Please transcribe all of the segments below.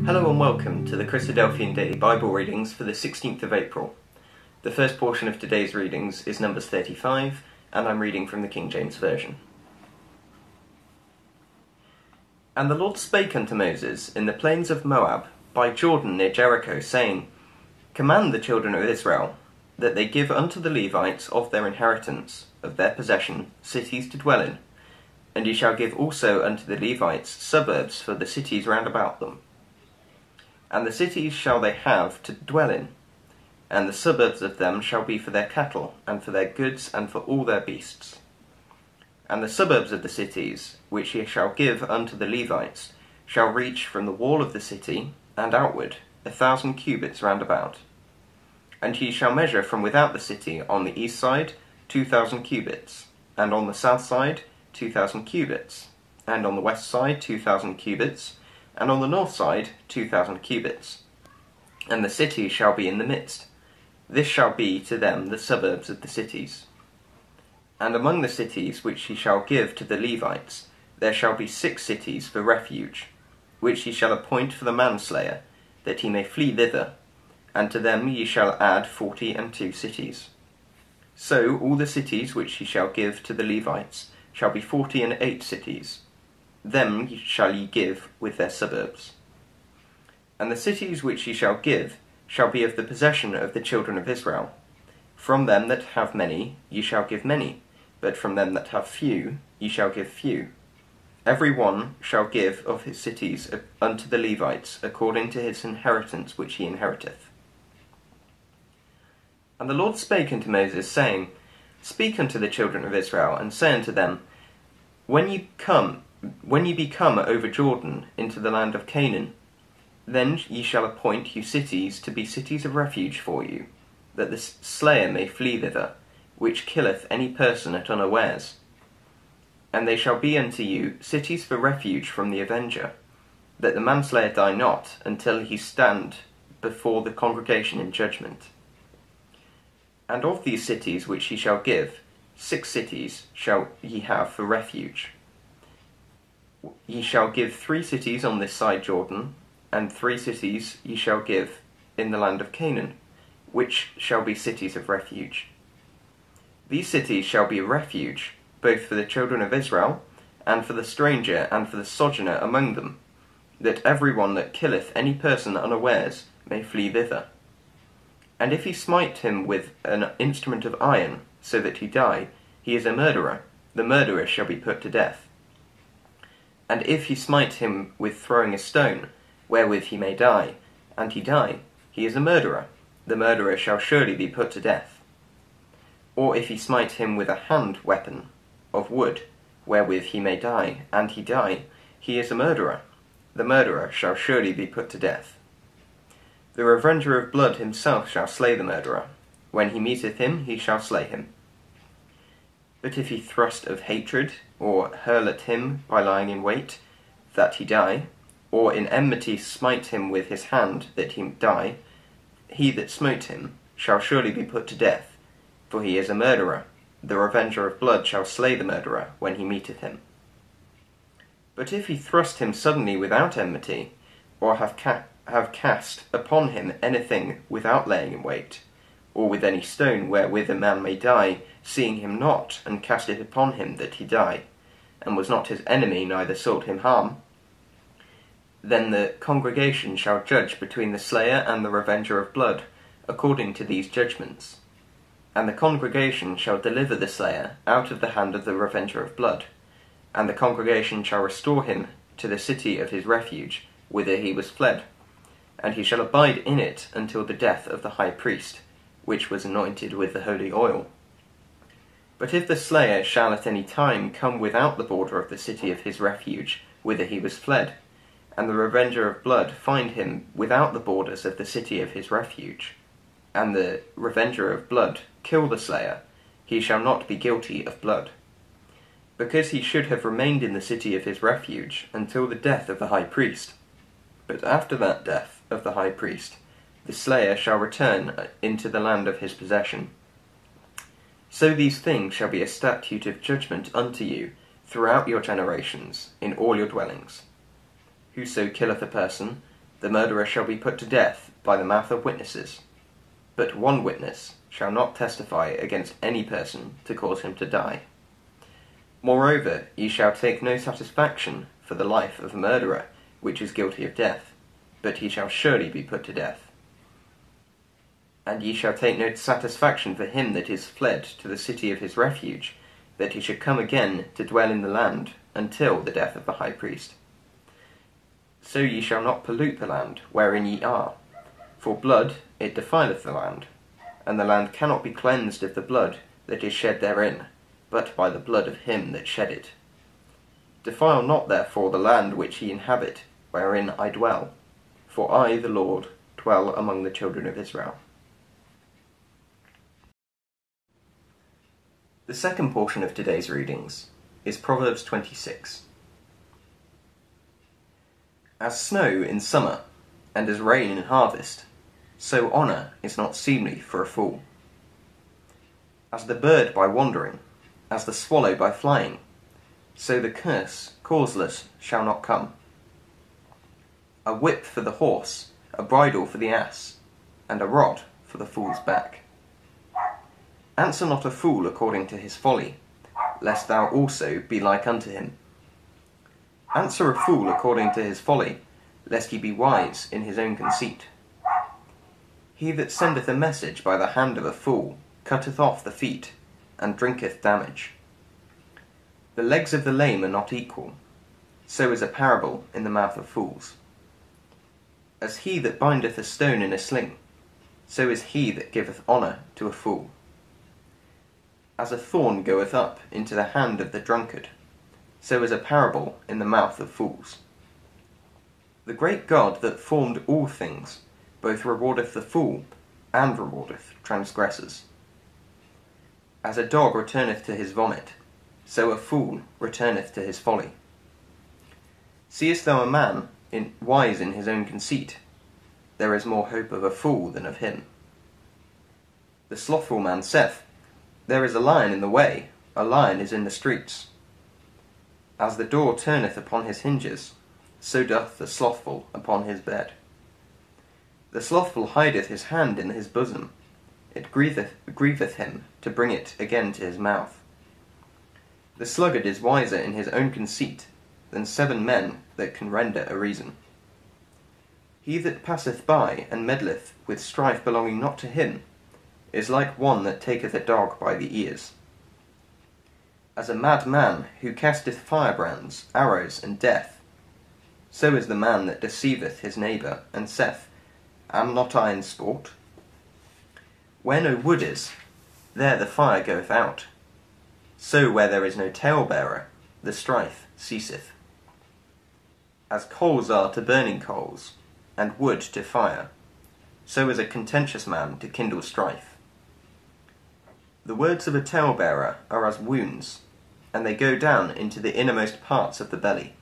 Hello and welcome to the Christadelphian Daily Bible Readings for the 16th of April. The first portion of today's readings is Numbers 35, and I'm reading from the King James Version. And the Lord spake unto Moses in the plains of Moab, by Jordan near Jericho, saying, Command the children of Israel, that they give unto the Levites of their inheritance, of their possession, cities to dwell in. And ye shall give also unto the Levites suburbs for the cities round about them. And the cities shall they have to dwell in, and the suburbs of them shall be for their cattle, and for their goods, and for all their beasts. And the suburbs of the cities, which ye shall give unto the Levites, shall reach from the wall of the city, and outward, 1,000 cubits round about. And ye shall measure from without the city on the east side 2,000 cubits, and on the south side 2,000 cubits, and on the west side 2,000 cubits, and on the north side 2,000 cubits. And the city shall be in the midst. This shall be to them the suburbs of the cities. And among the cities which ye shall give to the Levites, there shall be 6 cities for refuge, which ye shall appoint for the manslayer, that he may flee thither, and to them ye shall add 42 cities. So all the cities which ye shall give to the Levites shall be 48 cities. Them shall ye give with their suburbs. And the cities which ye shall give shall be of the possession of the children of Israel. From them that have many ye shall give many, but from them that have few ye shall give few. Every one shall give of his cities unto the Levites according to his inheritance which he inheriteth. And the Lord spake unto Moses, saying, Speak unto the children of Israel, and say unto them, When ye be come over Jordan into the land of Canaan, then ye shall appoint you cities to be cities of refuge for you, that the slayer may flee thither, which killeth any person at unawares. And they shall be unto you cities for refuge from the avenger, that the manslayer die not until he stand before the congregation in judgment. And of these cities which ye shall give, 6 cities shall ye have for refuge. Ye shall give 3 cities on this side Jordan, and 3 cities ye shall give in the land of Canaan, which shall be cities of refuge. These cities shall be a refuge, both for the children of Israel, and for the stranger, and for the sojourner among them, that every one that killeth any person unawares may flee thither. And if he smite him with an instrument of iron, so that he die, he is a murderer, the murderer shall be put to death. And if he smite him with throwing a stone, wherewith he may die, and he die, he is a murderer, the murderer shall surely be put to death. Or if he smite him with a hand weapon of wood, wherewith he may die, and he die, he is a murderer, the murderer shall surely be put to death. The revenger of blood himself shall slay the murderer. When he meeteth him, he shall slay him. But if he thrust of hatred, or hurl at him by lying in wait, that he die, or in enmity smite him with his hand, that he die, he that smote him shall surely be put to death, for he is a murderer. The revenger of blood shall slay the murderer when he meeteth him. But if he thrust him suddenly without enmity, or have cast upon him anything without laying in wait, or with any stone wherewith a man may die, seeing him not, and cast it upon him that he die, and was not his enemy, neither sought him harm, then the congregation shall judge between the slayer and the revenger of blood, according to these judgments. And the congregation shall deliver the slayer out of the hand of the revenger of blood, and the congregation shall restore him to the city of his refuge, whither he was fled, and he shall abide in it until the death of the high priest, which was anointed with the holy oil. But if the slayer shall at any time come without the border of the city of his refuge, whither he was fled, and the revenger of blood find him without the borders of the city of his refuge, and the revenger of blood kill the slayer, he shall not be guilty of blood, because he should have remained in the city of his refuge until the death of the high priest. But after that death of the high priest, the slayer shall return into the land of his possession. So these things shall be a statute of judgment unto you throughout your generations, in all your dwellings. Whoso killeth a person, the murderer shall be put to death by the mouth of witnesses. But one witness shall not testify against any person to cause him to die. Moreover, ye shall take no satisfaction for the life of a murderer, which is guilty of death, but he shall surely be put to death. And ye shall take no satisfaction for him that is fled to the city of his refuge, that he should come again to dwell in the land until the death of the high priest. So ye shall not pollute the land wherein ye are, for blood it defileth the land, and the land cannot be cleansed of the blood that is shed therein, but by the blood of him that shed it. Defile not therefore the land which ye inhabit, wherein I dwell, for I, the Lord, dwell among the children of Israel. The second portion of today's readings is Proverbs 26. As snow in summer, and as rain in harvest, so honour is not seemly for a fool. As the bird by wandering, as the swallow by flying, so the curse causeless shall not come. A whip for the horse, a bridle for the ass, and a rod for the fool's back. Answer not a fool according to his folly, lest thou also be like unto him. Answer a fool according to his folly, lest he be wise in his own conceit. He that sendeth a message by the hand of a fool cutteth off the feet, and drinketh damage. The legs of the lame are not equal, so is a parable in the mouth of fools. As he that bindeth a stone in a sling, so is he that giveth honour to a fool. As a thorn goeth up into the hand of the drunkard, so is a parable in the mouth of fools. The great God that formed all things both rewardeth the fool, and rewardeth transgressors. As a dog returneth to his vomit, so a fool returneth to his folly. Seest thou a man wise in his own conceit? There is more hope of a fool than of him. The slothful man saith, There is a lion in the way, a lion is in the streets. As the door turneth upon his hinges, so doth the slothful upon his bed. The slothful hideth his hand in his bosom, it grieveth him to bring it again to his mouth. The sluggard is wiser in his own conceit than 7 men that can render a reason. He that passeth by and meddleth with strife belonging not to him is like one that taketh a dog by the ears. As a mad man who casteth firebrands, arrows, and death, so is the man that deceiveth his neighbour, and saith, Am not I in sport? Where no wood is, there the fire goeth out. So where there is no talebearer, the strife ceaseth. As coals are to burning coals, and wood to fire, so is a contentious man to kindle strife. The words of a talebearer are as wounds, and they go down into the innermost parts of the belly.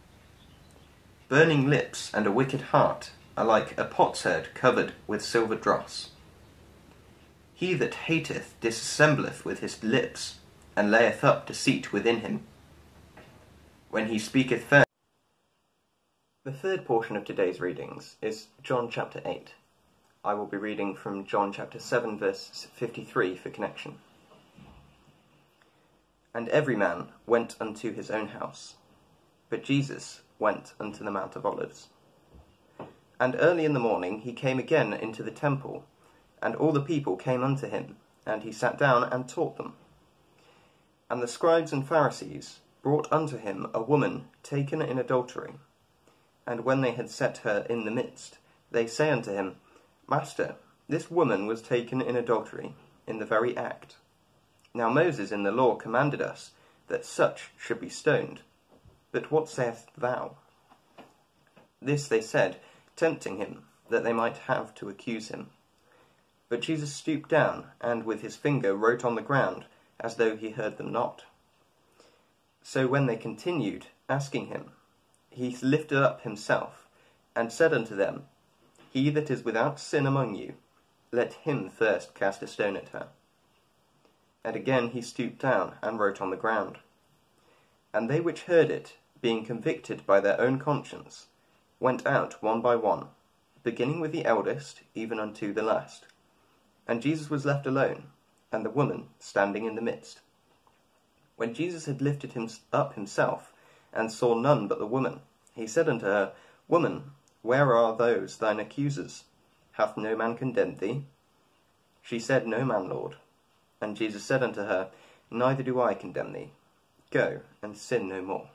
Burning lips and a wicked heart are like a potsherd covered with silver dross. He that hateth dissembleth with his lips, and layeth up deceit within him. When he speaketh fair. The third portion of today's readings is John chapter 8. I will be reading from John chapter 7 verse 53 for connection. And every man went unto his own house, but Jesus went unto the Mount of Olives. And early in the morning he came again into the temple, and all the people came unto him, and he sat down and taught them. And the scribes and Pharisees brought unto him a woman taken in adultery. And when they had set her in the midst, they say unto him, Master, this woman was taken in adultery, in the very act. Now Moses in the law commanded us that such should be stoned. But what sayest thou? This they said, tempting him, that they might have to accuse him. But Jesus stooped down, and with his finger wrote on the ground, as though he heard them not. So when they continued asking him, he lifted up himself, and said unto them, He that is without sin among you, let him first cast a stone at her. And again he stooped down, and wrote on the ground. And they which heard it, being convicted by their own conscience, went out one by one, beginning with the eldest, even unto the last. And Jesus was left alone, and the woman standing in the midst. When Jesus had lifted him up himself, and saw none but the woman, he said unto her, Woman, where are those thine accusers? Hath no man condemned thee? She said, No man, Lord. And Jesus said unto her, Neither do I condemn thee. Go, and sin no more.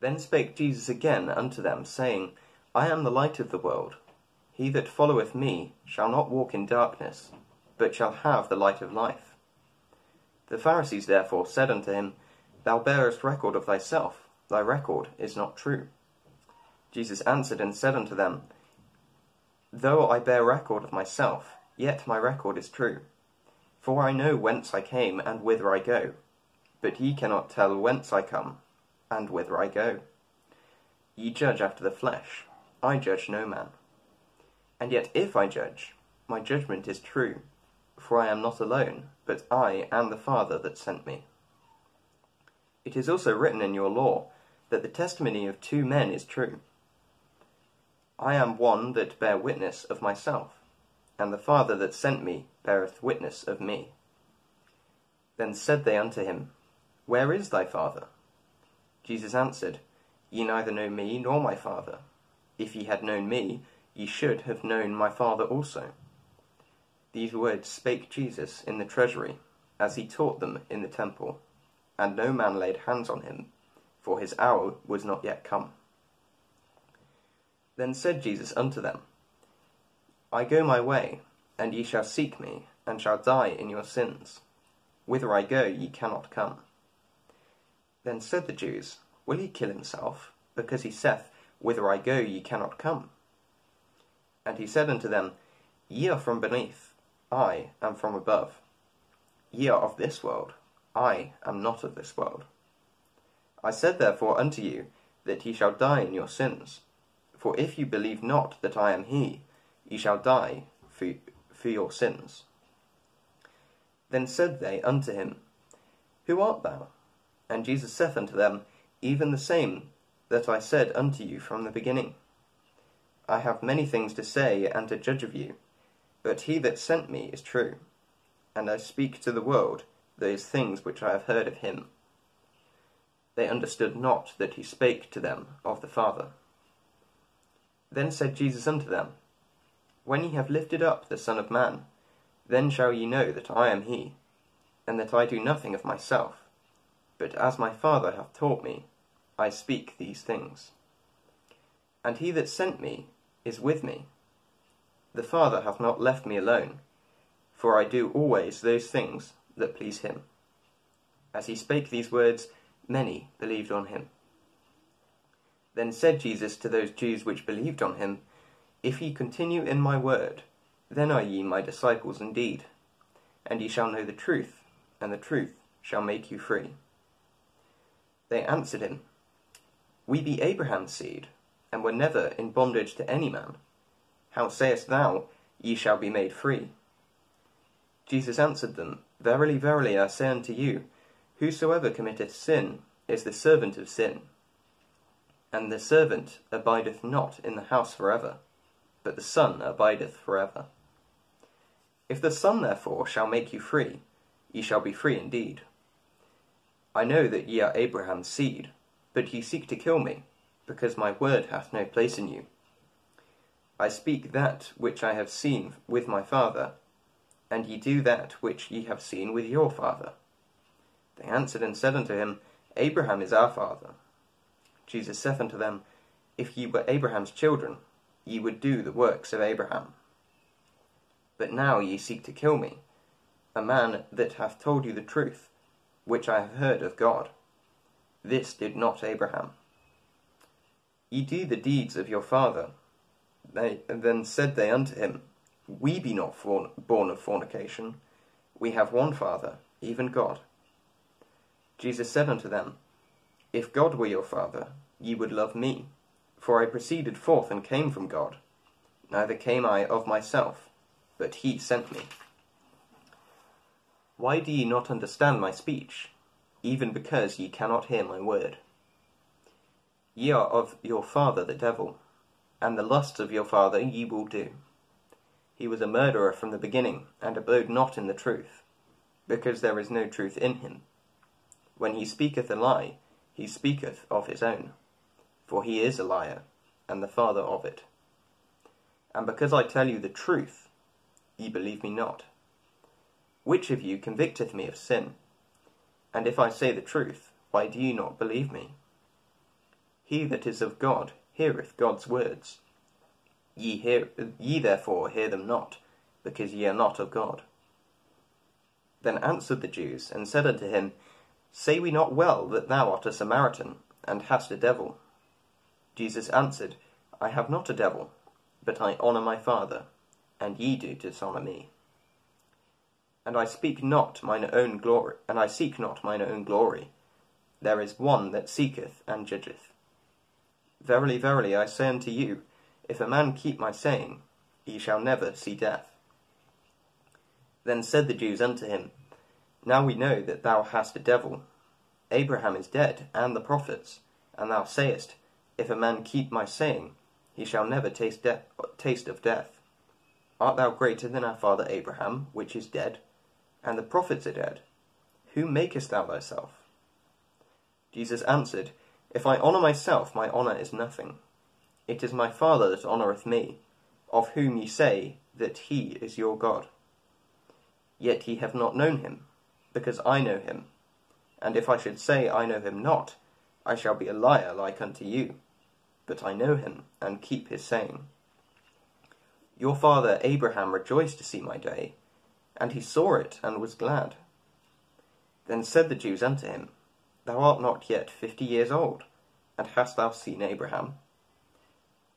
Then spake Jesus again unto them, saying, I am the light of the world. He that followeth me shall not walk in darkness, but shall have the light of life. The Pharisees therefore said unto him, Thou bearest record of thyself, thy record is not true. Jesus answered and said unto them, Though I bear record of myself, yet my record is true. For I know whence I came, and whither I go. But ye cannot tell whence I come, and whither I go. Ye judge after the flesh, I judge no man. And yet if I judge, my judgment is true, for I am not alone, but I and the Father that sent me. It is also written in your law, that the testimony of 2 men is true. I am one that bear witness of myself, and the Father that sent me beareth witness of me. Then said they unto him, Where is thy Father? Jesus answered, Ye neither know me nor my Father. If ye had known me, ye should have known my Father also. These words spake Jesus in the treasury, as he taught them in the temple, and no man laid hands on him, for his hour was not yet come. Then said Jesus unto them, I go my way, and ye shall seek me, and shall die in your sins. Whither I go ye cannot come. Then said the Jews, Will he kill himself, because he saith, Whither I go ye cannot come? And he said unto them, Ye are from beneath, I am from above. Ye are of this world, I am not of this world. I said therefore unto you, that ye shall die in your sins. For if you believe not that I am he, ye shall die for your sins. Then said they unto him, Who art thou? And Jesus saith unto them, Even the same that I said unto you from the beginning. I have many things to say and to judge of you, but he that sent me is true, and I speak to the world those things which I have heard of him. They understood not that he spake to them of the Father. Then said Jesus unto them, When ye have lifted up the Son of Man, then shall ye know that I am he, and that I do nothing of myself, but as my Father hath taught me, I speak these things. And he that sent me is with me. The Father hath not left me alone, for I do always those things that please him. As he spake these words, many believed on him. Then said Jesus to those Jews which believed on him, If ye continue in my word, then are ye my disciples indeed, and ye shall know the truth, and the truth shall make you free. They answered him, We be Abraham's seed, and were never in bondage to any man. How sayest thou, Ye shall be made free? Jesus answered them, Verily, verily, I say unto you, Whosoever committeth sin is the servant of sin. And the servant abideth not in the house forever, but the Son abideth forever. If the Son therefore shall make you free, ye shall be free indeed. I know that ye are Abraham's seed, but ye seek to kill me, because my word hath no place in you. I speak that which I have seen with my Father, and ye do that which ye have seen with your father. They answered and said unto him, Abraham is our father. Jesus saith unto them, If ye were Abraham's children, ye would do the works of Abraham. But now ye seek to kill me, a man that hath told you the truth, which I have heard of God. This did not Abraham. Ye do the deeds of your father. Then said they unto him, We be not born of fornication. We have one Father, even God. Jesus said unto them, If God were your Father, ye would love me, for I proceeded forth and came from God. Neither came I of myself, but he sent me. Why do ye not understand my speech, even because ye cannot hear my word? Ye are of your father the devil, and the lusts of your father ye will do. He was a murderer from the beginning, and abode not in the truth, because there is no truth in him. When he speaketh a lie, he speaketh of his own, for he is a liar, and the father of it. And because I tell you the truth, ye believe me not. Which of you convicteth me of sin? And if I say the truth, why do ye not believe me? He that is of God heareth God's words. Ye therefore hear them not, because ye are not of God. Then answered the Jews, and said unto him, Say we not well that thou art a Samaritan, and hast a devil? Jesus answered, I have not a devil, but I honour my Father, and ye do dishonour me. And I seek not mine own glory. There is one that seeketh and judgeth. Verily, verily, I say unto you, if a man keep my saying, he shall never see death. Then said the Jews unto him, Now we know that thou hast a devil. Abraham is dead, and the prophets, and thou sayest, If a man keep my saying, he shall never taste of death. Art thou greater than our father Abraham, which is dead, and the prophets are dead? Whom makest thou thyself? Jesus answered, If I honour myself, my honour is nothing. It is my Father that honoureth me, of whom ye say that he is your God. Yet ye have not known him, because I know him. And if I should say I know him not, I shall be a liar like unto you. But I know him, and keep his saying. Your father Abraham rejoiced to see my day, and he saw it, and was glad. Then said the Jews unto him, Thou art not yet 50 years old, and hast thou seen Abraham?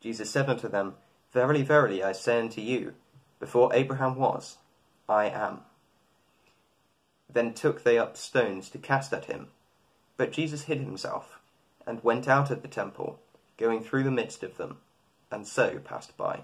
Jesus said unto them, Verily, verily, I say unto you, before Abraham was, I am. Then took they up stones to cast at him. But Jesus hid himself, and went out of the temple, going through the midst of them, and so passed by.